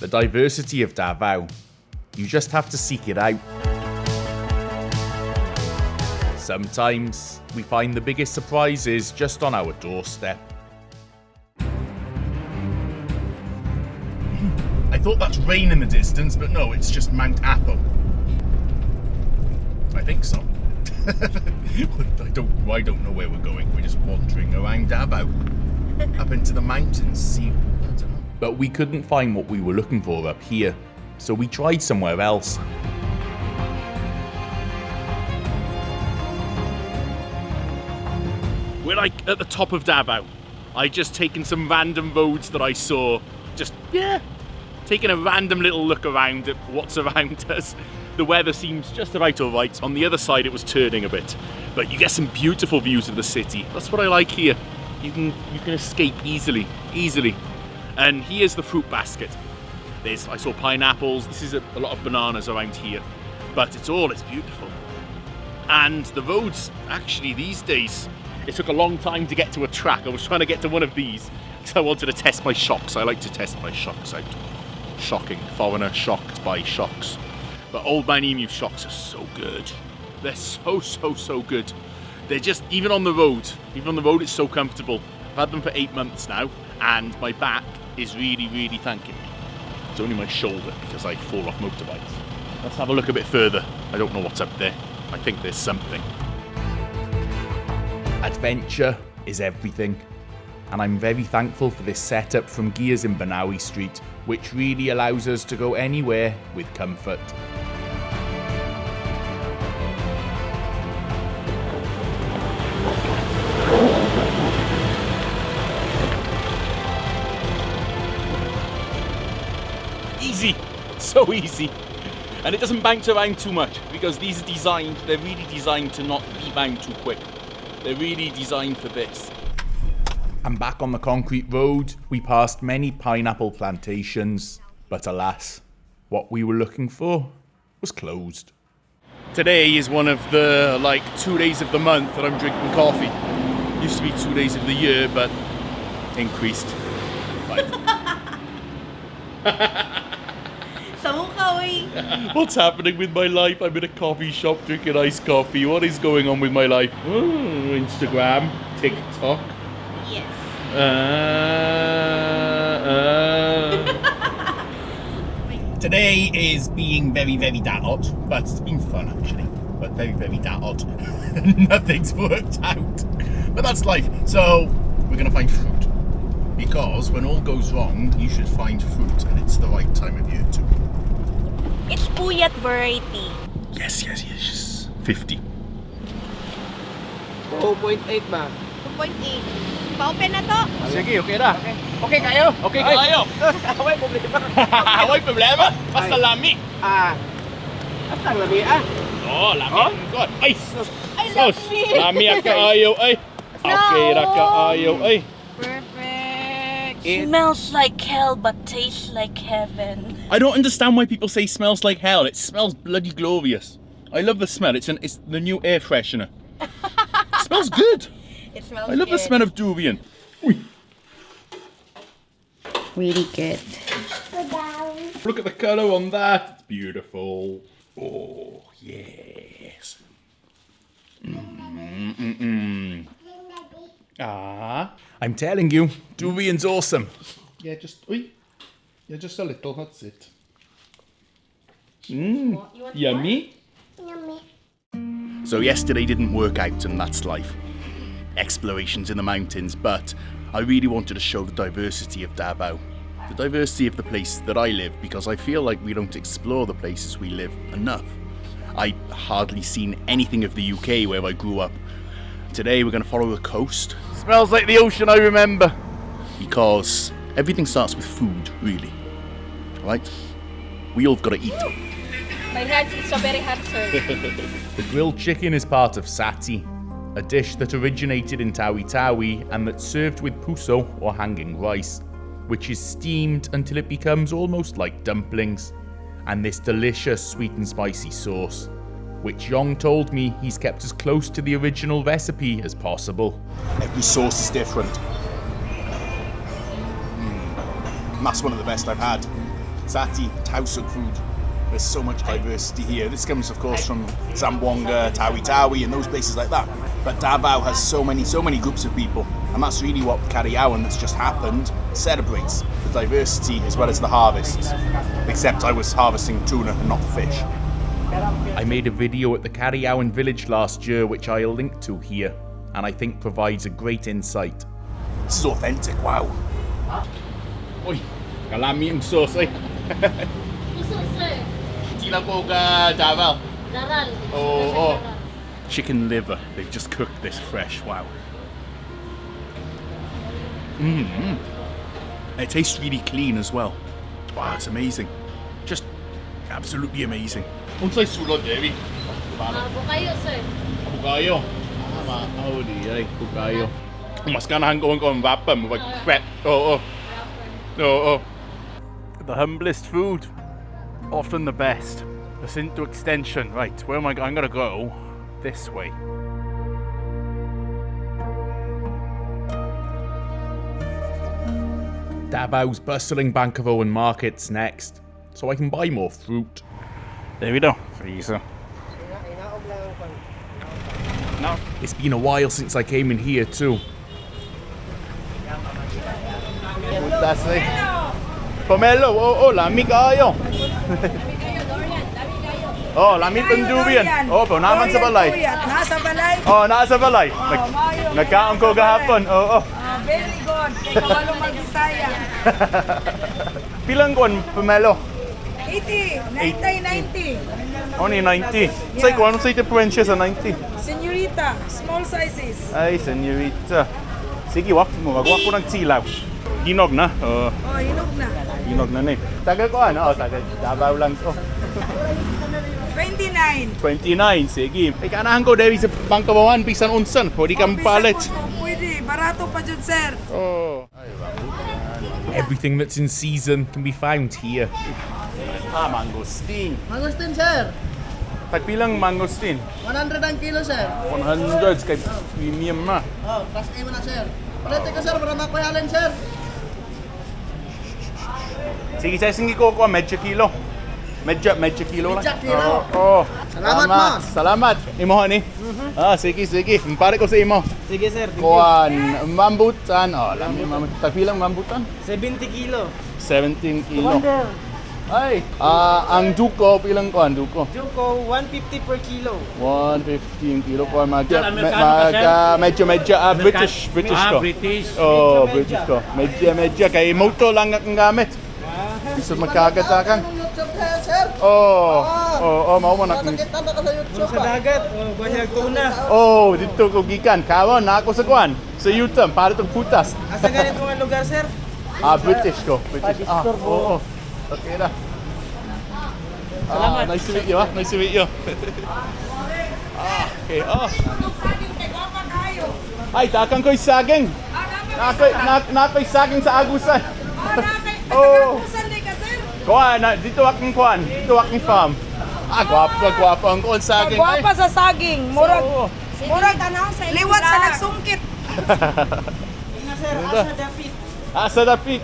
The diversity of Davao. You just have to seek it out. Sometimes we find the biggest surprises just on our doorstep. I thought that's rain in the distance, but no, it's just Mount Apo. I think so. I don't know where we're going. We're just wandering around Davao, up into the mountains. I don't know. But we couldn't find what we were looking for up here, so we tried somewhere else. We're like at the top of Davao. I just taken some random roads that I saw. Taking a random little look around at what's around us. The weather seems just about alright. On the other side it was turning a bit. But you get some beautiful views of the city. That's what I like here. You can escape easily. And here's the fruit basket. I saw pineapples. This is a lot of bananas around here. But it's beautiful. And the roads, actually these days, it took a long time to get to a track. I was trying to get to one of these because I wanted to test my shocks. I like to test my shocks out. Shocking. Foreigner shocked by shocks. But Old Man Emu shocks are so good. They're so good. They're just, even on the road it's so comfortable. I've had them for 8 months now, and my back is really thanking me. It's only my shoulder because I fall off motorbikes. Let's have a look a bit further. I don't know what's up there. I think there's something. Adventure is everything. And I'm very thankful for this setup from Gears in Banawi Street, which really allows us to go anywhere with comfort. Easy, so easy. And it doesn't bounce around too much because they're really designed to not rebound too quick. They're really designed for this. And back on the concrete road, we passed many pineapple plantations, but alas, what we were looking for was closed. Today is one of the 2 days of the month that I'm drinking coffee. Used to be 2 days of the year, but increased. What's happening with my life? I'm in a coffee shop drinking iced coffee. What is going on with my life? Instagram, TikTok. Yes. Today is being very Daot, but it's been fun actually. But very Daot. Nothing's worked out. But that's life. So we're gonna find fruit. Because when all goes wrong, you should find fruit, and it's the right time of year too. It's puyat variety. Yes. 50. 2.8 ba? 2.8. Pa-open na to. Sige, okay na. Okay kayo? Okay kayo. Away problema. Away problema? Basta lami. Basta lami lami. God. Ay, I love me. Lami kaayo ay. Okay ra kaayo ay. Perfect. Smells like hell but tastes like heaven. I don't understand why people say smells like hell. It smells bloody glorious. I love the smell. It's the new air freshener. It smells good. It smells I love the smell of durian. Really good. Look at the colour on that. It's beautiful. Oh, yes. I'm telling you, durian's awesome. Yeah, just a little, that's it. Yummy? Yummy. So yesterday didn't work out, and that's life. Explorations in the mountains, but I really wanted to show the diversity of Davao. The diversity of the place that I live, because I feel like we don't explore the places we live enough. I hardly seen anything of the UK where I grew up. Today we're going to follow the coast. Smells like the ocean I remember. Because everything starts with food, really. Right? We all got to eat. My hands is so very hot, sir. The grilled chicken is part of Satti, a dish that originated in Tawi-Tawi and that's served with puso or hanging rice, which is steamed until it becomes almost like dumplings, and this delicious sweet and spicy sauce, which Yong told me he's kept as close to the original recipe as possible. Every sauce is different. And that's one of the best I've had. Satti, Tausug food. There's so much diversity here. This comes, of course, from Zamboanga, Tawi-Tawi, and those places like that. But Davao has so many groups of people, and that's really what Cariawan that's just happened celebrates, the diversity as well as the harvests. Except I was harvesting tuna and not fish. I made a video at the Cariawan village last year, which I'll link to here, and I think provides a great insight. This is authentic, wow. Uy, kalami yung sauce eh. Davao. Oh. Chicken liver. They've just cooked this fresh. Wow. It tastes really clean as well. Wow, it's amazing. Just absolutely amazing. Unsay sulod, Devi? Bukayo, sir. Bukayo. Oh, di bukayo. Mas ganahan ko ang vapa mo pag-prep. Oo. The humblest food, often the best. The Sinto extension. Right, where am I going? I'm gonna go this way. Davao's bustling Bankerohan market's next, so I can buy more fruit. There we go. No. It's been a while since I came in here too. Pomelo, lamig kayo. Lamig pang durian. Pero naman sa balay. Nasa balay. Nasa balay. Nagkaon ko gahapon. Very good. Kay kabalo mag-Bisaya. Pilang kuan pomelo? 80, 90. Only 90. Say kuan say differential sa 90. Senyorita, small sizes. Ay, senyorita. Sige, wag ko ng silaw. Hinog na. Hinog na. Hinog na ni. Taga ko taga Davao lang to. 29. 29, sige. Kanahan ko dahil sa Bankerohan, bisan unsan. Pwede kang palit. Pwede. Barato pa dyan, sir. Everything that's in season can be found here. Mangosteen. Mangosteen, sir. Tagpilang mangosteen? 100 ang kilo, sir. 100 kay premium na. Plus A mo na, sir. Palete ka, sir, para makuyalan, sir. Sige, sige ko medyo kilo. Medyo kilo lang. Medyo kilo. Salamat, mas. Salamat. Imo ni. Sige. Pare ko sa imo. Sige, sir. Kuan, mambutan. Tagpilang mambutan? 70 kilo. 17 kilo. Ay, ang duko, pilang kuan duko? Duko, 150 per kilo. 115 kilo ko medyo British ko. British. British ko. Medyo kay moto lang ang gamit. Gusto magkagatakan. Mao man ako. Sa dagat, banyag tuna. Dito ko gikan. Kawon na ako sa kuan. Sa Utah para tong putas. Asa ganito nga lugar, sir? British ko. British. Okay na. Salamat. Nice to meet you, Nice to meet you. Okay. Ay, takang ko'y saging. Nako'y saging sa agusan. Kuan, dito akong farm. Gwapo ang kuan saging. Gwapa sa saging. Murag liwat sa nagsungkit. Sir, asa dapit. Asa dapit.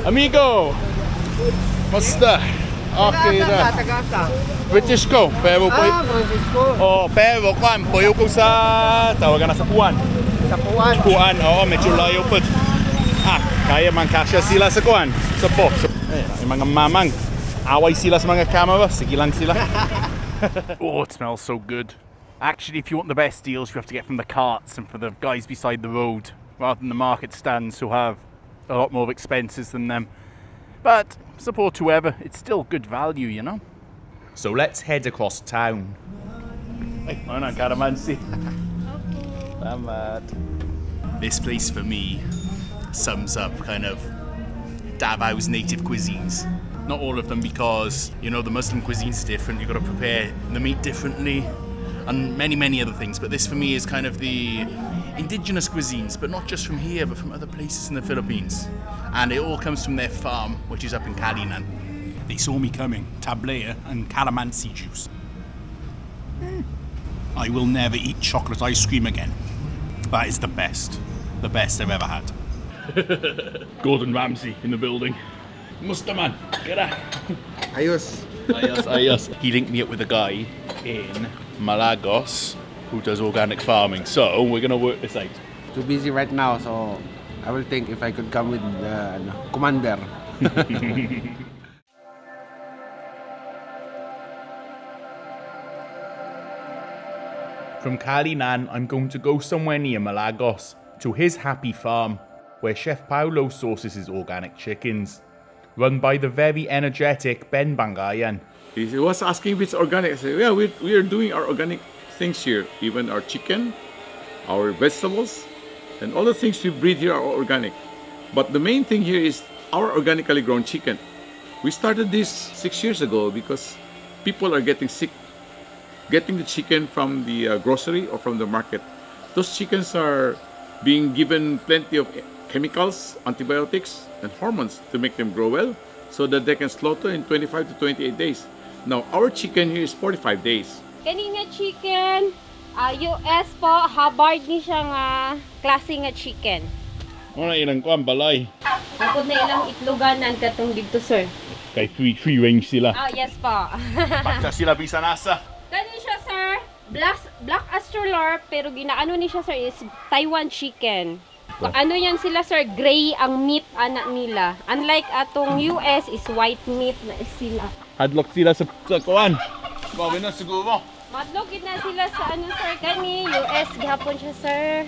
Amigo. Musta? Okay na. British ko, pero British ko. pero kuan, puyo ko sa tawagan na sa Kuan. Sa Kuan. Kuan, medyo layo po. Kaya man kasya sila sa Kuan. Sa po. Yung mga mamang, away sila sa mga camera, sige lang sila. It smells so good. Actually, if you want the best deals, you have to get from the carts and from the guys beside the road, rather than the market stands who have a lot more expenses than them. But support whoever, it's still good value, you know. So let's head across town. Ay, Calamansi. Salamat. This place for me sums up kind of Davao's native cuisines. Not all of them, because the Muslim cuisine's different. You've got to prepare the meat differently, and many other things. But this for me is kind of the indigenous cuisines, but not just from here, but from other places in the Philippines. And it all comes from their farm, which is up in Calinan. They saw me coming, tablea and Calamansi juice. I will never eat chocolate ice cream again. That is the best I've ever had. Gordon Ramsay in the building. Mustaman, get out. Ayos. Ayos. He linked me up with a guy in Malagos who does organic farming. So we're gonna work this out. Too busy right now, so I will think if I could come with Kumander. From Calinan, I'm going to go somewhere near Malagos to his happy farm, where Chef Paolo sources his organic chickens, run by the very energetic Benn. He was asking if it's organic. I said, yeah, we are doing our organic things here. Even our chicken, our vegetables, and all the things we breed here are organic. But the main thing here is our organically grown chicken. We started this 6 years ago because people are getting sick getting the chicken from the grocery or from the market. Those chickens are being given plenty of chemicals, antibiotics, and hormones to make them grow well so that they can slaughter in 25 to 28 days. Now, our chicken here is 45 days. Kani nga chicken, US po, Hubbard ni siya nga klase nga chicken. Ano ilang kuan balay? Kapag na ilang itloganan katong dito, sir. Kay free range sila. Yes po. Basta sila bisa nasa. Kani siya, sir, black astrolorp, pero ginaano ni siya, sir, is Taiwan chicken. Ano yan sila, sir, gray ang meat anak nila. Unlike atong US is white meat na sila. Hadlock sila sa kuan. Bawi na siguro. Madlogid na sila sa ano, sir, kani US gihapon siya, sir.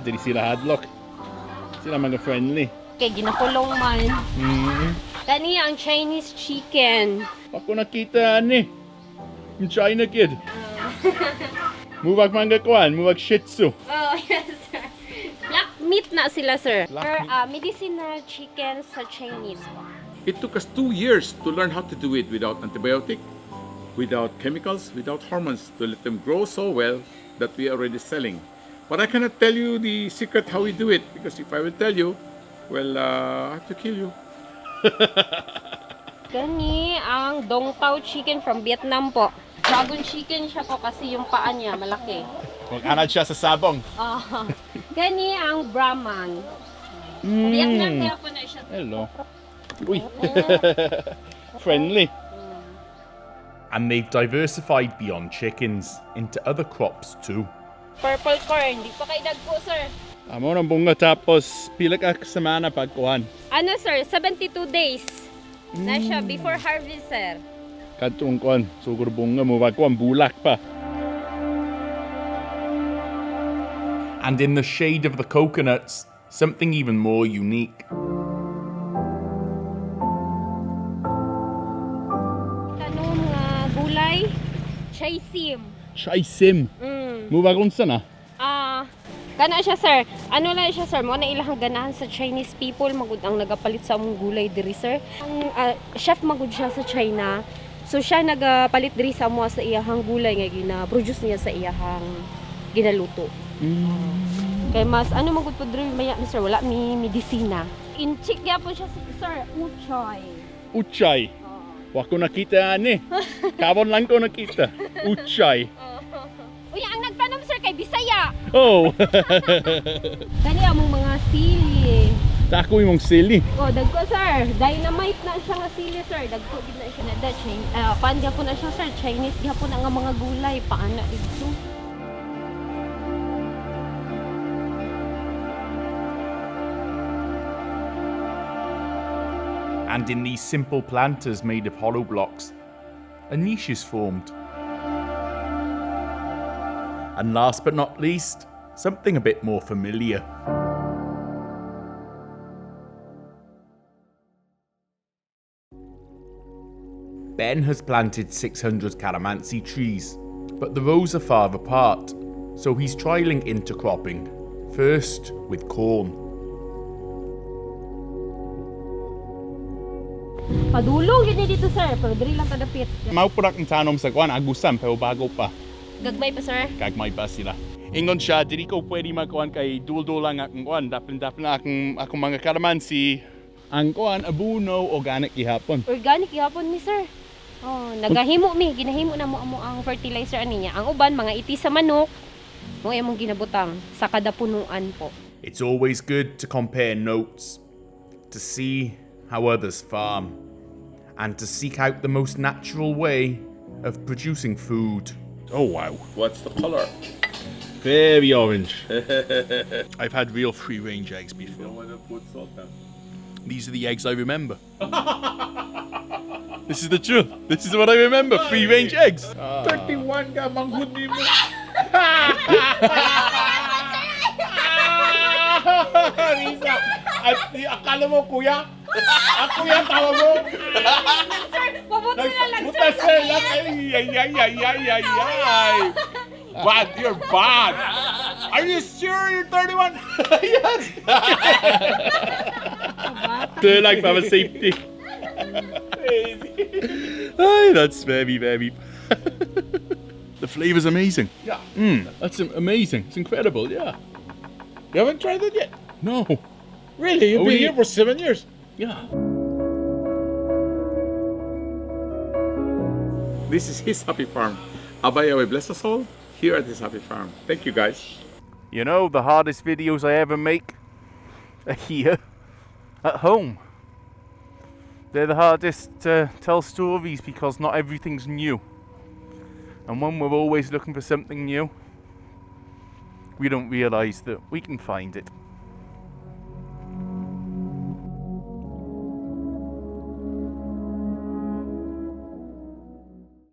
Dili sila hadlock. Sila mga friendly. Kay ginakulong man. Kani ang Chinese chicken. Ako nakita ni. Yung China kid. Muwag mga kuan, muwag shih tzu. Oh, yes, sir. Black meat na sila, sir. Black Medicinal chicken sa Chinese. It took us 2 years to learn how to do it without antibiotic, without chemicals, without hormones, to let them grow so well that we are already selling. But I cannot tell you the secret how we do it, because if I will tell you, well, I have to kill you. Gani ang Dong Tao chicken from Vietnam po. Dragon chicken siya po kasi yung paa niya malaki. Mag-anad siya sa sabong. Gani ang Brahman. Vietnam kaya po na siya. Hello. Uy. Friendly. And they've diversified beyond chickens into other crops too. Purple corn, di pa kay dagpo, sir. Amo nang bunga tapos pila ka semana pagkuhan. Ano, sir, 72 days. Na siya before harvest, sir. Katong kuan, sugur bunga mo kuan bulak pa. And in the shade of the coconuts, something even more unique. Kanong gulay, chaisim. Chaisim. Mubag unsa na? Kana siya, sir. Ano lang siya, sir? Mo na ilahang ganahan sa Chinese people magud ang nagapalit sa among gulay diri, sir. Ang chef magud siya sa China. So siya nagapalit diri sa amo sa iyahang gulay nga gina-produce niya sa iyahang ginaluto. Kay mas ano magud pud diri maya, sir, wala mi medisina. Inchik gyapon siya, sir, uchay. Uchay. Wa ko nakita ani. Kabon lang ko nakita. Uchay. Uy, ang nagtanom, sir, kay Bisaya. Oh. Kani among mga sili. Tako imong sili. Oh, dagko, sir. Dynamite na siya nga sili, sir. Dagko gid na siya na da chain. Paan gyapon na siya, sir. Chinese gyapon ang mga gulay paana dito. And in these simple planters made of hollow blocks, a niche is formed. And last but not least, something a bit more familiar. Ben has planted 600 Calamansi trees, but the rows are far apart, so he's trialling intercropping, first with corn. Padulong gid dito, sir. Pero diri lang kadapit. Mau purak ng tanom sa kuan agusan pero bago pa. Gagmay pa, sir. Kagmay pa sila. Ingon siya, dili ko pwede magkuhan kay dul-dul lang akong kuhan. Dapin na akong mga kalamansi. Ang kuhan, abuno, organic gihapon. Organic gihapon ni, sir. Oh, ginahimo na mo ang fertilizer ani niya. Ang uban mga iti sa manok, mo imong ginabutang sa kada punuan po. It's always good to compare notes, to see how others farm, and to seek out the most natural way of producing food. Oh wow. What's the color? Very orange. I've had real free-range eggs before. Don't want to put salt down. These are the eggs I remember. This is the truth. This is what I remember. Free-range eggs. 31 ka, manghudi mo. Risa, akala mo kuya? Ako yan, tawa mo. Mabuti na lang, sir. Butas sir lang. Ay. Bad, you're bad. Are you sure you're 31? Yes. They're like for safety. Ay, that's very, very. The flavor's amazing. Yeah. That's amazing. It's incredible. Yeah. You haven't tried it yet? No. Really? You've Oh, been yeah. here for 7 years. Yeah. This is his happy farm. Avail, bless us all here at his happy farm. Thank you guys. You know, the hardest videos I ever make are here at home. They're the hardest to tell stories because not everything's new. And when we're always looking for something new, we don't realise that we can find it.